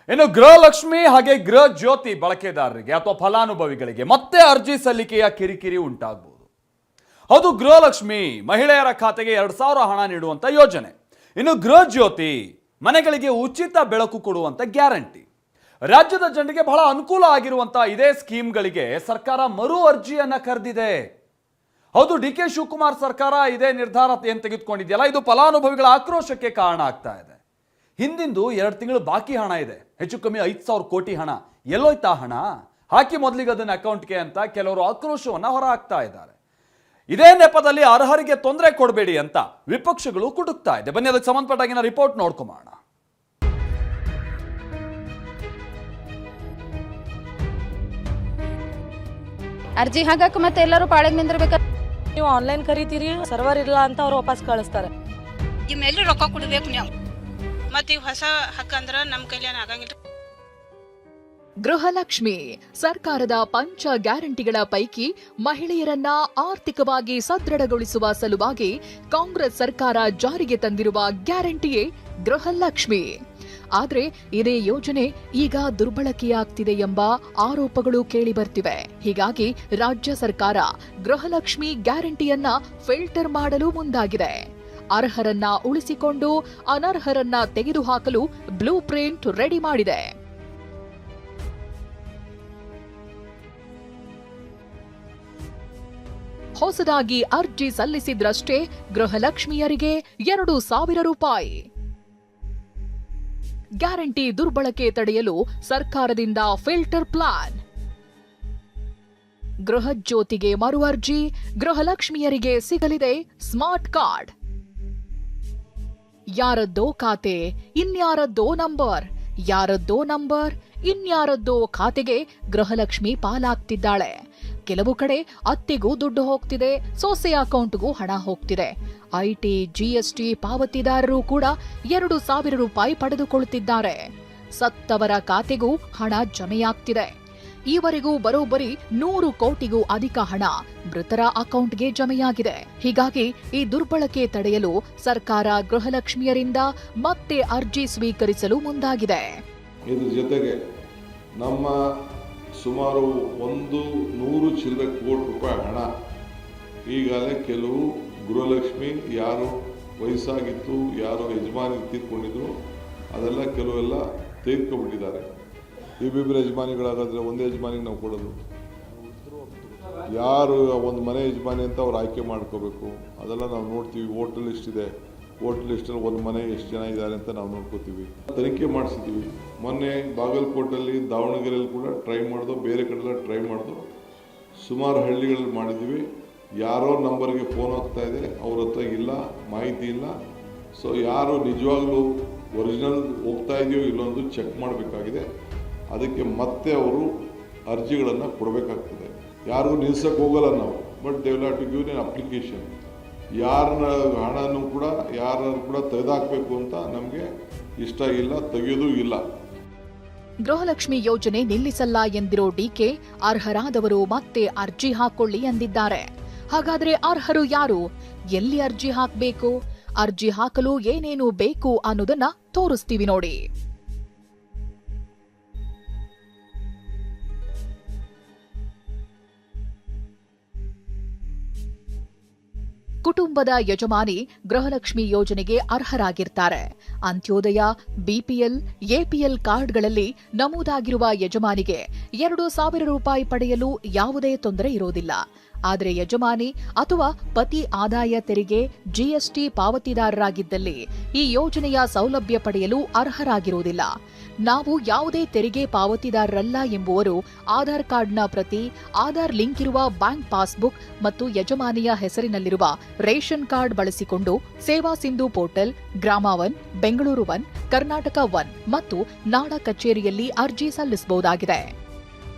ಇನ್ನು ಗೃಹಲಕ್ಷ್ಮಿ ಹಾಗೆ ಗೃಹ ಜ್ಯೋತಿ ಬಳಕೆದಾರರಿಗೆ ಅಥವಾ ಫಲಾನುಭವಿಗಳಿಗೆ ಮತ್ತೆ ಅರ್ಜಿ ಸಲ್ಲಿಕೆಯ ಕಿರಿಕಿರಿ ಉಂಟಾಗಬಹುದು. ಹೌದು, ಗೃಹಲಕ್ಷ್ಮಿ ಮಹಿಳೆಯರ ಖಾತೆಗೆ 2,000 ಹಣ ನೀಡುವಂತ ಯೋಜನೆ. ಇನ್ನು ಗೃಹ ಜ್ಯೋತಿ ಮನೆಗಳಿಗೆ ಉಚಿತ ಬೆಳಕು ಕೊಡುವಂತ ಗ್ಯಾರಂಟಿ. ರಾಜ್ಯದ ಜನರಿಗೆ ಬಹಳ ಅನುಕೂಲ ಆಗಿರುವಂತ ಇದೇ ಸ್ಕೀಮ್ಗಳಿಗೆ ಸರ್ಕಾರ ಮರು ಅರ್ಜಿಯನ್ನ ಕರೆದಿದೆ. ಹೌದು, ಡಿ ಕೆ ಶಿವಕುಮಾರ್ ಸರ್ಕಾರ ಇದೇ ನಿರ್ಧಾರ ಏನು ತೆಗೆದುಕೊಂಡಿದೆಯಲ್ಲ, ಇದು ಫಲಾನುಭವಿಗಳ ಆಕ್ರೋಶಕ್ಕೆ ಕಾರಣ ಆಗ್ತಾ ಇದೆ. ಹಿಂದಿಂದು 2 ತಿಂಗಳು ಬಾಕಿ ಹಣ ಇದೆ, ಹೆಚ್ಚು ಕಮ್ಮಿ 5,000 ಕೋಟಿ ಹಣ. ಎಲ್ಲೋಯ್ತಾ ಹಣ? ಹಾಕಿ ಮೊದಲಿಗೆ ಅದನ್ನ ಅಕೌಂಟ್ಗೆ ಅಂತ ಕೆಲವರು ಆಕ್ರೋಶವನ್ನ ಹೊರ ಹಾಕ್ತಾ ಇದ್ದಾರೆ. ಇದೇ ನೆಪದಲ್ಲಿ ಅರ್ಹರಿಗೆ ತೊಂದರೆ ಕೊಡಬೇಡಿ ಅಂತ ವಿಪಕ್ಷಗಳು ಕುಟುಕ್ತಾ ಇದೆ. ಬನ್ನಿ ಅದಕ್ಕೆ ಸಂಬಂಧಪಟ್ಟಾಗಿನ ರಿಪೋರ್ಟ್ ನೋಡ್ಕೊಂಬೋಣ. ಅರ್ಜಿ ಹಾಕಕ್ಕೆ ಮತ್ತೆ ಎಲ್ಲರೂ ಪಾಳೆಗೆ ನಿಂದಿರ್ಬೇಕು. ನೀವು ಆನ್ಲೈನ್ ಕರಿತೀರಿ, ಸರ್ವರ್ ಇಲ್ಲ ಅಂತ ಅವ್ರು ವಾಪಸ್ ಕಳಿಸ್ತಾರೆ. ಇಮ್ಮೆಲ್ಲೂ ರೊಕ್ಕ ಕೊಡಬೇಕು ನೀವು. ಮತ್ತೆ ಈಗ ಹೊಸ ಹಕ್ಕಂದ್ರೆ ನಮ್ಮ ಕೈಲೇನು ಆಗಂಗಿಲ್ಲ. ಗೃಹಲಕ್ಷ್ಮಿ ಸರ್ಕಾರದ ಪಂಚ ಗ್ಯಾರಂಟಿಗಳ ಪೈಕಿ ಮಹಿಳೆಯರನ್ನ ಆರ್ಥಿಕವಾಗಿ ಸದೃಢಗೊಳಿಸುವ ಸಲುವಾಗಿ ಕಾಂಗ್ರೆಸ್ ಸರ್ಕಾರ ಜಾರಿಗೆ ತಂದಿರುವ ಗ್ಯಾರಂಟಿಯೇ ಗೃಹಲಕ್ಷ್ಮಿ. ಆದ್ರೆ ಇದೇ ಯೋಜನೆ ಈಗ ದುರ್ಬಳಕೆಯಾಗ್ತಿದೆ ಎಂಬ ಆರೋಪಗಳು ಕೇಳಿಬರ್ತಿವೆ. ಹೀಗಾಗಿ ರಾಜ್ಯ ಸರ್ಕಾರ ಗೃಹಲಕ್ಷ್ಮಿ ಗ್ಯಾರಂಟಿಯನ್ನ ಫಿಲ್ಟರ್ ಮಾಡಲು ಮುಂದಾಗಿದೆ. ಅರ್ಹರನ್ನ ಉಳಿಸಿಕೊಂಡು ಅನರ್ಹರನ್ನ ತೆಗೆದುಹಾಕಲು ಬ್ಲೂ ಪ್ರಿಂಟ್ ರೆಡಿ ಮಾಡಿದೆ. ಹೊಸದಾಗಿ ಅರ್ಜಿ ಸಲ್ಲಿಸಿದ್ರಷ್ಟೇ ಗೃಹಲಕ್ಷ್ಮಿಯರಿಗೆ 2,000 ರೂಪಾಯಿ. ಗ್ಯಾರಂಟಿ ದುರ್ಬಳಕೆ ತಡೆಯಲು ಸರ್ಕಾರದಿಂದ ಫಿಲ್ಟರ್ ಪ್ಲಾನ್. ಗೃಹ ಜ್ಯೋತಿಗೆ ಮರು ಅರ್ಜಿ, ಗೃಹಲಕ್ಷ್ಮಿಯರಿಗೆ ಸಿಗಲಿದೆ ಸ್ಮಾರ್ಟ್ ಕಾರ್ಡ್. ಯಾರದ್ದೋ ಖಾತೆ, ಇನ್ಯಾರದ್ದೋ ನಂಬರ್, ಯಾರದ್ದೋ ನಂಬರ್, ಇನ್ಯಾರದ್ದೋ ಖಾತೆಗೆ ಗೃಹಲಕ್ಷ್ಮಿ ಪಾಲಾಗ್ತಿದ್ದಾಳೆ. ಕೆಲವು ಕಡೆ ಅತ್ತೆಗೂ ದುಡ್ಡು ಹೋಗ್ತಿದೆ, ಸೊಸೆ ಅಕೌಂಟ್ಗೂ ಹಣ ಹೋಗ್ತಿದೆ. ಐಟಿ, ಜಿಎಸ್ಟಿ ಪಾವತಿದಾರರು ಕೂಡ 2,000 ರೂಪಾಯಿ ಪಡೆದುಕೊಳ್ಳುತ್ತಿದ್ದಾರೆ. ಸತ್ತವರ ಖಾತೆಗೂ ಹಣ ಜಮೆಯಾಗ್ತಿದೆ. ಈವರೆಗೂ ಬರೋಬ್ಬರಿ 100 ಕೋಟಿಗೂ ಅಧಿಕ ಹಣ ಮೃತರ ಅಕೌಂಟ್ಗೆ ಜಮೆಯಾಗಿದೆ. ಹೀಗಾಗಿ ಈ ದುರ್ಬಳಕೆ ತಡೆಯಲು ಸರ್ಕಾರ ಗೃಹಲಕ್ಷ್ಮಿಯರಿಂದ ಮತ್ತೆ ಅರ್ಜಿ ಸ್ವೀಕರಿಸಲು ಮುಂದಾಗಿದೆ. ಇದ್ರ ಜೊತೆಗೆ ನಮ್ಮ ಸುಮಾರು 100 ಚಿಲ್ಲರೆ ಕೋಟಿ ರೂಪಾಯಿ ಹಣ ಈಗಾಗಲೇ ಕೆಲವು ಗೃಹಲಕ್ಷ್ಮಿ ಯಾರು ವಯಸ್ಸಾಗಿತ್ತು, ಯಾರು ಯಜಮಾನಿ ತೀರ್ಕೊಂಡಿದ್ರು, ಅದೆಲ್ಲ ಕೆಲವೆಲ್ಲ ತೆಗೆದುಕೊಂಡ್ಬಿಟ್ಟಿದ್ದಾರೆ. ಇಬ್ಬಿಬ್ಬರು ಯಜಮಾನಿಗಳಾಗಾದ್ರೆ ಒಂದೇ ಯಜಮಾನಿಗೆ ನಾವು ಕೊಡೋದು. ಯಾರು ಒಂದು ಮನೆ ಯಜಮಾನಿ ಅಂತ ಅವ್ರು ಆಯ್ಕೆ ಮಾಡ್ಕೋಬೇಕು, ಅದೆಲ್ಲ ನಾವು ನೋಡ್ತೀವಿ. ವೋಟರ್ ಲಿಸ್ಟ್ ಇದೆ, ವೋಟರ್ ಲಿಸ್ಟಲ್ಲಿ ಒಂದು ಮನೆ ಎಷ್ಟು ಜನ ಇದ್ದಾರೆ ಅಂತ ನಾವು ನೋಡ್ಕೋತೀವಿ. ತನಿಖೆ ಮಾಡಿಸಿದ್ದೀವಿ. ಮೊನ್ನೆ ಬಾಗಲಕೋಟಲ್ಲಿ, ದಾವಣಗೆರೆಯಲ್ಲಿ ಕೂಡ ಟ್ರೈ ಮಾಡಿದ್ರು, ಬೇರೆ ಕಡೆಲ್ಲ ಟ್ರೈ ಮಾಡಿದ್ರು. ಸುಮಾರು ಹಳ್ಳಿಗಳಲ್ಲಿ ಮಾಡಿದ್ದೀವಿ. ಯಾರೋ ನಂಬರ್ಗೆ ಫೋನ್ ಹೋಗ್ತಾ ಇದೆ, ಅವ್ರ ಹತ್ರ ಇಲ್ಲ, ಮಾಹಿತಿ ಇಲ್ಲ. ಸೊ ಯಾರು ನಿಜವಾಗ್ಲೂ ಒರಿಜಿನಲ್ ಹೋಗ್ತಾ ಇದೆಯೋ ಇಲ್ಲೊಂದು ಚೆಕ್ ಮಾಡಬೇಕಾಗಿದೆ. ಅದಕ್ಕೆ ಮತ್ತೆ ಅವರು ಅರ್ಜಿಗಳನ್ನು ಕೊಡಬೇಕಾಗ್ತದೆ. ಯಾರಿಗೂ ನಿಲ್ಸಕ್ಕೆ ಹೋಗಲ್ಲ ನಾವು, but they will have to give an application. ಯಾರನ್ನ ಹಣನೂ ಕೂಡ ಯಾರನ್ನು ಕೂಡ ತೆಗೆದಾಕಬೇಕು ಅಂತ ನಮಗೆ ಇಷ್ಟ ಇಲ್ಲ, ತೆಗೆಯೋದು ಇಲ್ಲ. ಗೃಹಲಕ್ಷ್ಮಿ ಯೋಜನೆ ನಿಲ್ಲಿಸಲ್ಲ ಎಂದಿರೋ ಡಿಕೆ, ಅರ್ಹರಾದವರು ಮತ್ತೆ ಅರ್ಜಿ ಹಾಕೊಳ್ಳಿ ಎಂದಿದ್ದಾರೆ. ಹಾಗಾದ್ರೆ ಅರ್ಹರು ಯಾರು? ಎಲ್ಲಿ ಅರ್ಜಿ ಹಾಕಬೇಕು? ಅರ್ಜಿ ಹಾಕಲು ಏನೇನು ಬೇಕು ಅನ್ನೋದನ್ನ ತೋರಿಸ್ತೀವಿ ನೋಡಿ. ಕುಟುಂಬದ ಯಜಮಾನಿ ಗೃಹಲಕ್ಷ್ಮಿ ಯೋಜನೆಗೆ ಅರ್ಹರಾಗಿರ್ತಾರೆ. ಅಂತ್ಯೋದಯ, ಬಿಪಿಎಲ್, ಎಪಿಎಲ್ ಕಾರ್ಡ್ಗಳಲ್ಲಿ ನಮೂದಾಗಿರುವ ಯಜಮಾನಿಗೆ 2,000 ರೂಪಾಯಿ ಪಡೆಯಲು ಯಾವುದೇ ತೊಂದರೆ ಇರೋದಿಲ್ಲ. ಆದರೆ ಯಜಮಾನಿ ಅಥವಾ ಪತಿ ಆದಾಯ ತೆರಿಗೆ, ಜಿಎಸ್ಟಿ ಪಾವತಿದಾರರಾಗಿದ್ದಲ್ಲಿ ಈ ಯೋಜನೆಯ ಸೌಲಭ್ಯ ಪಡೆಯಲು ಅರ್ಹರಾಗಿರುವುದಿಲ್ಲ. ನಾವು ಯಾವುದೇ ತೆರಿಗೆ ಪಾವತಿದಾರರಲ್ಲ ಎಂಬುವರು ಆಧಾರ್ ಕಾರ್ಡ್ನ ಪ್ರತಿ, ಆಧಾರ್ ಲಿಂಕ್ ಇರುವ ಬ್ಯಾಂಕ್ ಪಾಸ್ಬುಕ್ ಮತ್ತು ಯಜಮಾನಿಯ ಹೆಸರಿನಲ್ಲಿರುವ ರೇಷನ್ ಕಾರ್ಡ್ ಬಳಸಿಕೊಂಡು ಸೇವಾ ಸಿಂಧು ಪೋರ್ಟಲ್, ಗ್ರಾಮ 1, ಬೆಂಗಳೂರು 1, ಕರ್ನಾಟಕ 1 ಮತ್ತು ನಾಡ ಕಚೇರಿಯಲ್ಲಿ ಅರ್ಜಿ ಸಲ್ಲಿಸಬಹುದಾಗಿದೆ.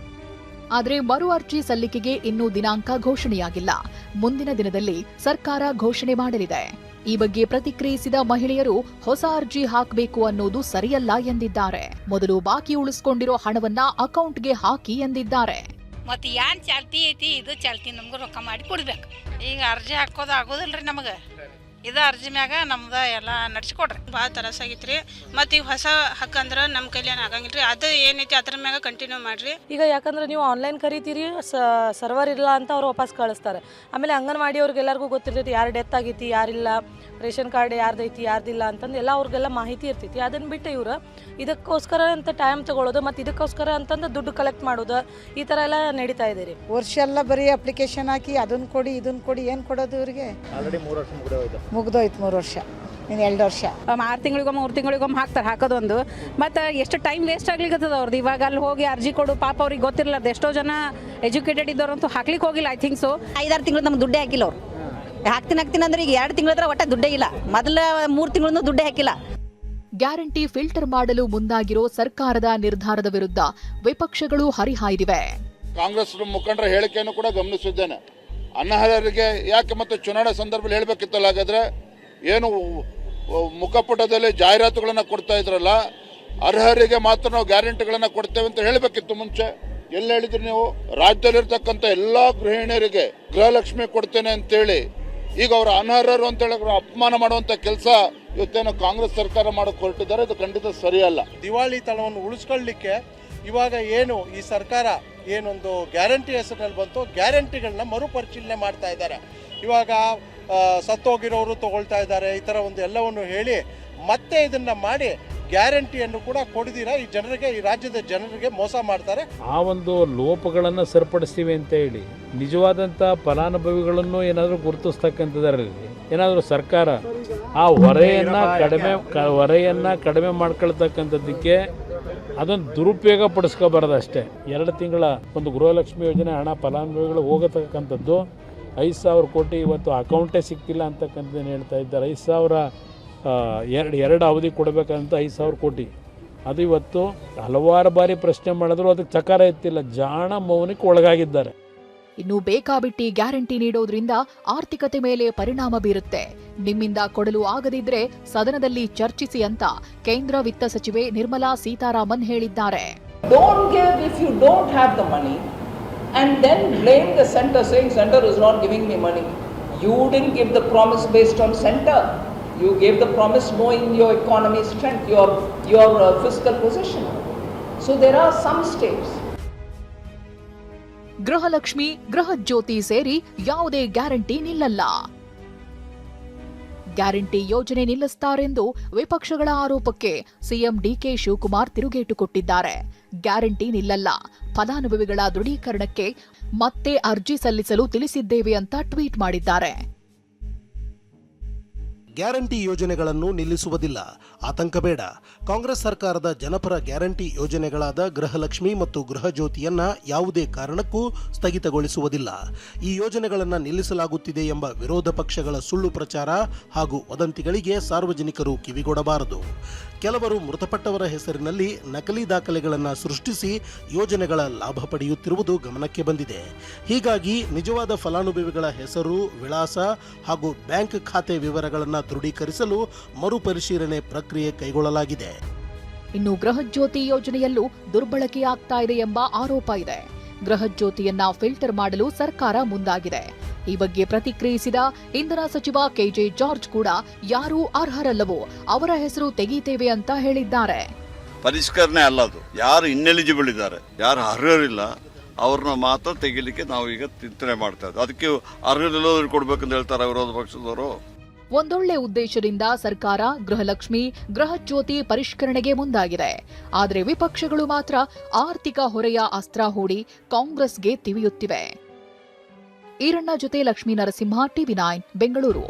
ಆದರೆ ಮರು ಅರ್ಜಿ ಸಲ್ಲಿಕೆಗೆ ಇನ್ನೂ ದಿನಾಂಕ ಘೋಷಣೆಯಾಗಿಲ್ಲ. ಮುಂದಿನ ದಿನದಲ್ಲಿ ಸರ್ಕಾರ ಘೋಷಣೆ ಮಾಡಲಿದೆ. ಈ ಬಗ್ಗೆ ಪ್ರತಿಕ್ರಿಯಿಸಿದ ಮಹಿಳೆಯರು ಹೊಸ ಅರ್ಜಿ ಹಾಕಬೇಕು ಅನ್ನೋದು ಸರಿಯಲ್ಲ ಎಂದಿದ್ದಾರೆ. ಮೊದಲು ಬಾಕಿ ಉಳಿಸಿಕೊಂಡಿರೋ ಹಣವನ್ನ ಅಕೌಂಟ್ಗೆ ಹಾಕಿ ಎಂದಿದ್ದಾರೆ. ಮತ್ತೆ ಏನ್ ಚಾಲ್ತಿ ಐತಿ ಇದು ಚಾಲ್ತಿ ನಮ್ಗೆ ರೊಕ್ಕ ಮಾಡಿ ಕೊಡ್ಬೇಕು. ಈಗ ಅರ್ಜಿ ಹಾಕೋದು ಆಗೋದಿಲ್ರಿ ನಮಗೆ. ಇದ ಅರ್ಜಿ ಮ್ಯಾಗ ನಮ್ದ ಎಲ್ಲ ನಡ್ಸಿಕೊಡ್ರಿ. ಭಾಳ ತರಸಾಗಿತ್ರಿ. ಮತ್ತು ಈಗ ಹೊಸ ಹಕ್ಕು ಅಂದ್ರೆ ನಮ್ಮ ಕೈಲೇನು ಆಗಂಗಿಲ್ರಿ. ಅದು ಏನೈತಿ ಅದ್ರ ಮ್ಯಾಗ ಕಂಟಿನ್ಯೂ ಮಾಡ್ರಿ. ಈಗ ಯಾಕಂದ್ರೆ ನೀವು ಆನ್ಲೈನ್ ಕರಿತೀರಿ, ಸರ್ವರ್ ಇಲ್ಲ ಅಂತ ಅವ್ರು ವಾಪಸ್ ಕಳಿಸ್ತಾರೆ. ಆಮೇಲೆ ಅಂಗನವಾಡಿ ಅವ್ರಿಗೆಲ್ಲರಿಗೂ ಗೊತ್ತಿರ್ತೈತಿ ಯಾರು ಡೆತ್ ಆಗೈತಿ, ಯಾರಿಲ್ಲ, ರೇಷನ್ ಕಾರ್ಡ್ ಯಾರ್ದೈತಿ ಯಾರ್ದಿಲ್ಲ ಅಂತಂದು ಎಲ್ಲ ಅವ್ರಿಗೆಲ್ಲ ಮಾಹಿತಿ ಇರ್ತೈತಿ. ಅದನ್ನು ಬಿಟ್ಟು ಇವ್ರು ಇದಕ್ಕೋಸ್ಕರ ಅಂತ ಟೈಮ್ ತಗೊಳ್ಳೋದು ಮತ್ತು ಇದಕ್ಕೋಸ್ಕರ ಅಂತಂದು ದುಡ್ಡು ಕಲೆಕ್ಟ್ ಮಾಡೋದು ಈ ಥರ ಎಲ್ಲ ನಡೀತಾ ಇದೆ ರೀ. ವರ್ಷ ಎಲ್ಲ ಬರೀ ಅಪ್ಲಿಕೇಶನ್ ಹಾಕಿ ಅದನ್ನು ಕೊಡಿ ಇದನ್ನು ಕೊಡಿ, ಏನು ಕೊಡೋದು ಇವ್ರಿಗೆ? ಆಲ್ರೆಡಿ 3 ವರ್ಷ ಮುಗ್ದೋಯ್ತು 3 ವರ್ಷ, ಇನ್ನು 2 ವರ್ಷ. 6 ತಿಂಗಳಿಗೊಮ್ಮೆ 3 ತಿಂಗಳಿಗೊಮ್ಮೆ ಹಾಕ್ತಾರೆ. ಹಾಕೋದೊಂದು ಮತ್ತು ಎಷ್ಟು ಟೈಮ್ ವೇಸ್ಟ್ ಆಗ್ಲಿಕ್ಕತ್ತದ ಅವ್ರದ್ದು. ಇವಾಗ ಅಲ್ಲಿ ಹೋಗಿ ಅರ್ಜಿ ಕೊಡು, ಪಾಪ ಅವ್ರಿಗೆ ಗೊತ್ತಿರಲಾರ್ದು ಎಷ್ಟೋ ಜನ ಎಜುಕೇಟೆಡ್ ಇದ್ದವ್ರಂತೂ ಹಾಕ್ಲಿಕ್ಕೆ ಹೋಗಿಲ್ಲ. ಐ ಥಿಂಕ್ ಸೊ 5-6 ತಿಂಗಳು ನಮ್ಗೆ ದುಡ್ಡೇ ಹಾಕಿಲ್ಲ ಅವ್ರು. ಹಾಕ್ತೀನಿ ಅಂದ್ರೆ ಈಗ 2 ತಿಂಗಳ ಒಟ್ಟ ದುಡ್ಡೇ ಇಲ್ಲ. ಮೊದಲ 3 ತಿಂಗಳು ದುಡ್ಡೇ ಹಾಕಿಲ್ಲ. ಗ್ಯಾರಂಟಿ ಫಿಲ್ಟರ್ ಮಾಡಲು ಮುಂದಾಗಿರೋ ಸರ್ಕಾರದ ನಿರ್ಧಾರದ ವಿರುದ್ಧ ವಿಪಕ್ಷಗಳು ಹರಿಹಾಯ್ದಿವೆ. ಕಾಂಗ್ರೆಸ್ ಮುಖಂಡರ ಹೇಳಿಕೆಯನ್ನು ಕೂಡ ಗಮನಿಸಿದ್ದೇನೆ. ಅನರ್ಹರಿಗೆ ಯಾಕೆ ಮತ್ತೆ ಚುನಾವಣಾ ಸಂದರ್ಭದಲ್ಲಿ ಹೇಳಬೇಕಿತ್ತಲ್ಲ? ಹಾಗಾದ್ರೆ ಏನು ಮುಖಪುಟದಲ್ಲಿ ಜಾಹೀರಾತುಗಳನ್ನು ಕೊಡ್ತಾ ಇದ್ರಲ್ಲ, ಅರ್ಹರಿಗೆ ಮಾತ್ರ ನಾವು ಗ್ಯಾರಂಟಿಗಳನ್ನು ಕೊಡ್ತೇವೆ ಅಂತ ಹೇಳಬೇಕಿತ್ತು ಮುಂಚೆ. ಎಲ್ಲ ಹೇಳಿದ್ರಿ ನೀವು? ರಾಜ್ಯದಲ್ಲಿರ್ತಕ್ಕಂಥ ಎಲ್ಲಾ ಗೃಹಿಣಿಯರಿಗೆ ಗೃಹಲಕ್ಷ್ಮಿ ಕೊಡ್ತೇನೆ ಅಂತೇಳಿ ಈಗ ಅವರು ಅನರ್ಹರು ಅಂತ ಹೇಳಿ ಅಪಮಾನ ಮಾಡುವಂತ ಕೆಲಸ ಇವತ್ತೇನು ಕಾಂಗ್ರೆಸ್ ಸರ್ಕಾರ ಮಾಡಕ್ಕೆ ಹೊರಟಿದ್ದಾರೆ. ಇದು ಖಂಡಿತ ಸರಿಯಲ್ಲ. ದಿವಾಳಿ ತನವನ್ನು ಉಳಿಸ್ಕೊಳ್ಳಿಕ್ಕೆ ಇವಾಗ ಏನು ಈ ಸರ್ಕಾರ ಏನೊಂದು ಗ್ಯಾರಂಟಿ ಹೆಸರಿನಲ್ಲಿ ಬಂತು, ಗ್ಯಾರಂಟಿಗಳನ್ನ ಮರುಪರಿಶೀಲನೆ ಮಾಡ್ತಾ ಇದ್ದಾರೆ. ಇವಾಗ ಸತ್ತೋಗಿರೋರು ತಗೊಳ್ತಾ ಇದ್ದಾರೆ, ಈ ಥರ ಒಂದು ಎಲ್ಲವನ್ನು ಹೇಳಿ ಮತ್ತೆ ಇದನ್ನ ಮಾಡಿ ಗ್ಯಾರಂಟಿಯನ್ನು ಕೂಡ ಕೊಡದಿರ ಈ ಜನರಿಗೆ, ಈ ರಾಜ್ಯದ ಜನರಿಗೆ ಮೋಸ ಮಾಡ್ತಾರೆ. ಆ ಒಂದು ಲೋಪಗಳನ್ನು ಸರಿಪಡಿಸ್ತೀವಿ ಅಂತ ಹೇಳಿ ನಿಜವಾದಂಥ ಫಲಾನುಭವಿಗಳನ್ನು ಏನಾದರೂ ಗುರುತಿಸ್ತಕ್ಕಂಥದ್ರಲ್ಲಿ ಏನಾದರೂ ಸರ್ಕಾರ ಆ ಹೊರೆಯನ್ನು ಕಡಿಮೆ ಮಾಡ್ಕೊಳ್ತಕ್ಕಂಥದ್ದಕ್ಕೆ ಅದೊಂದು ದುರುಪಯೋಗ ಪಡಿಸ್ಕೋಬಾರ್ದು ಅಷ್ಟೇ. 2 ತಿಂಗಳ ಒಂದು ಗೃಹಲಕ್ಷ್ಮಿ ಯೋಜನೆ ಹಣ ಫಲಾನುಭವಿಗಳು ಹೋಗತಕ್ಕಂಥದ್ದು 5,000 ಕೋಟಿ ಇವತ್ತು ಅಕೌಂಟೇ ಸಿಕ್ತಿಲ್ಲ ಅಂತಕ್ಕಂಥದ್ದನ್ನು ಹೇಳ್ತಾ ಇದ್ದಾರೆ. 5,000 ಎರಡು ಅವಧಿ ಕೊಡಬೇಕಂತ 5,000 ಕೋಟಿ ಅದು ಇವತ್ತು ಹಲವಾರು ಬಾರಿ ಪ್ರಶ್ನೆ ಮಾಡಿದ್ರು ಅದಕ್ಕೆ ಚಕಾರ ಎತ್ತಿಲ್ಲ. ಜಾಣ ಮೌನಕ್ಕೆ ಒಳಗಾಗಿದ್ದಾರೆ. ಇನ್ನು ಬೇಕಾಬಿಟ್ಟಿ ಗ್ಯಾರಂಟಿ ನೀಡೋದ್ರಿಂದ ಆರ್ಥಿಕತೆ ಮೇಲೆ ಪರಿಣಾಮ ಬೀರುತ್ತೆ. ನಿಮ್ಮಿಂದ ಕೊಡಲು ಆಗದಿದ್ರೆ ಸದನದಲ್ಲಿ ಚರ್ಚಿಸಿ ಅಂತ ಕೇಂದ್ರ ವಿತ್ತ ಸಚಿವೆ ನಿರ್ಮಲಾ ಸೀತಾರಾಮನ್ ಹೇಳಿದ್ದಾರೆ. Don't give if you don't have the money and then blame the center saying center is not giving me money. You didn't give the promise based on center. You gave the promise knowing your economy strength, your fiscal position. So there are some states. Gruhalakshmi, ಗೃಹ ಜ್ಯೋತಿ ಸೇರಿ ಯಾವುದೇ guarantee ನಿಲ್ಲಲ್ಲ. Guarantee ಯೋಜನೆ ನಿಲ್ಲಿಸುತ್ತಾರೆಂದು ವಿಪಕ್ಷಗಳ ಆರೋಪಕ್ಕೆ CM DK Shivakumar ತಿರುಗೇಟು ಕೊಟ್ಟಿದ್ದಾರೆ. Guarantee ನಿಲ್ಲಲ್ಲ, ಫಲಾನುಭವಿಗಳ ದೃಢೀಕರಣಕ್ಕೆ ಮತ್ತೆ ಅರ್ಜಿ ಸಲ್ಲಿಸಲು ತಿಳಿಸಿದ್ದೇವೆ ಅಂತ ಟ್ವೀಟ್ ಮಾಡಿದ್ದಾರೆ. ಗ್ಯಾರಂಟಿ ಯೋಜನೆಗಳನ್ನು ನಿಲ್ಲಿಸುವುದಿಲ್ಲ, ಆತಂಕ ಬೇಡ. ಕಾಂಗ್ರೆಸ್ ಸರ್ಕಾರದ ಜನಪರ ಗ್ಯಾರಂಟಿ ಯೋಜನೆಗಳಾದ ಗೃಹಲಕ್ಷ್ಮಿ ಮತ್ತು ಗೃಹ ಜ್ಯೋತಿಯನ್ನ ಯಾವುದೇ ಕಾರಣಕ್ಕೂ ಸ್ಥಗಿತಗೊಳಿಸುವುದಿಲ್ಲ. ಈ ಯೋಜನೆಗಳನ್ನು ನಿಲ್ಲಿಸಲಾಗುತ್ತಿದೆ ಎಂಬ ವಿರೋಧ ಪಕ್ಷಗಳ ಸುಳ್ಳು ಪ್ರಚಾರ ಹಾಗೂ ವದಂತಿಗಳಿಗೆ ಸಾರ್ವಜನಿಕರು ಕಿವಿಗೊಡಬಾರದು. ಕೆಲವರು ಮೃತಪಟ್ಟವರ ಹೆಸರಿನಲ್ಲಿ ನಕಲಿ ದಾಖಲೆಗಳನ್ನು ಸೃಷ್ಟಿಸಿ ಯೋಜನೆಗಳ ಲಾಭ ಪಡೆಯುತ್ತಿರುವುದು ಗಮನಕ್ಕೆ ಬಂದಿದೆ. ಹೀಗಾಗಿ ನಿಜವಾದ ಫಲಾನುಭವಿಗಳ ಹೆಸರು, ವಿಳಾಸ ಹಾಗೂ ಬ್ಯಾಂಕ್ ಖಾತೆ ವಿವರಗಳನ್ನು ದೃಢೀಕರಿಸಲು ಮರುಪರಿಶೀಲನೆ ಪ್ರಕ್ರಿಯೆ ಕೈಗೊಳ್ಳಲಾಗಿದೆ. ಇನ್ನು ಗೃಹಜ್ಯೋತಿ ಯೋಜನೆಯಲ್ಲೂ ದುರ್ಬಳಕೆಯಾಗ್ತಾ ಇದೆ ಎಂಬ ಆರೋಪ ಇದೆ. ಗೃಹಜ್ಯೋತಿಯನ್ನ ಫಿಲ್ಟರ್ ಮಾಡಲು ಸರ್ಕಾರ ಮುಂದಾಗಿದೆ. ಈ ಬಗ್ಗೆ ಪ್ರತಿಕ್ರಿಯಿಸಿದ ಇಂಧನ ಸಚಿವ ಕೆಜೆ ಜಾರ್ಜ್ ಕೂಡ ಯಾರೂ ಅರ್ಹರಲ್ಲವೋ ಅವರ ಹೆಸರು ತೆಗೀತೇವೆ ಅಂತ ಹೇಳಿದ್ದಾರೆ. ಪರಿಷ್ಕರಣೆ ಅಲ್ಲ ಅದು. ಯಾರು ಇನ್ಎಲಿಜಿಬಲ್ ಇದ್ದಾರೆ, ಯಾರು ಅರ್ಹರಿಲ್ಲ ಅವ್ರನ್ನ ಮಾತ್ರ ತೆಗಿಲಿಕ್ಕೆ ನಾವು ಈಗ ಚಿಂತನೆ ಮಾಡ್ತಾ ಇದ್ದೀವಿ. ಅದಕ್ಕೆ ಅರ್ಹರಿಲ್ಲದವ್ರಿಗೆ ಕೊಡ್ಬೇಕಂತ ಹೇಳ್ತಾರೆ ವಿರೋಧ ಪಕ್ಷದವರು. ಒಂದೊಳ್ಳೆ ಉದ್ದೇಶದಿಂದ ಸರ್ಕಾರ ಗೃಹಲಕ್ಷ್ಮಿ, ಗೃಹಜ್ಯೋತಿ ಪರಿಷ್ಕರಣೆಗೆ ಮುಂದಾಗಿದೆ. ಆದರೆ ವಿಪಕ್ಷಗಳು ಮಾತ್ರ ಆರ್ಥಿಕ ಹೊರೆಯ ಅಸ್ತ್ರ ಹೂಡಿ ಕಾಂಗ್ರೆಸ್ಗೆ ತಿವಿಯುತ್ತಿವೆ. ಈರಣ್ಣ ಜೊತೆ ಲಕ್ಷ್ಮೀ ನರಸಿಂಹ, ಟಿವಿ9 ಬೆಂಗಳೂರು.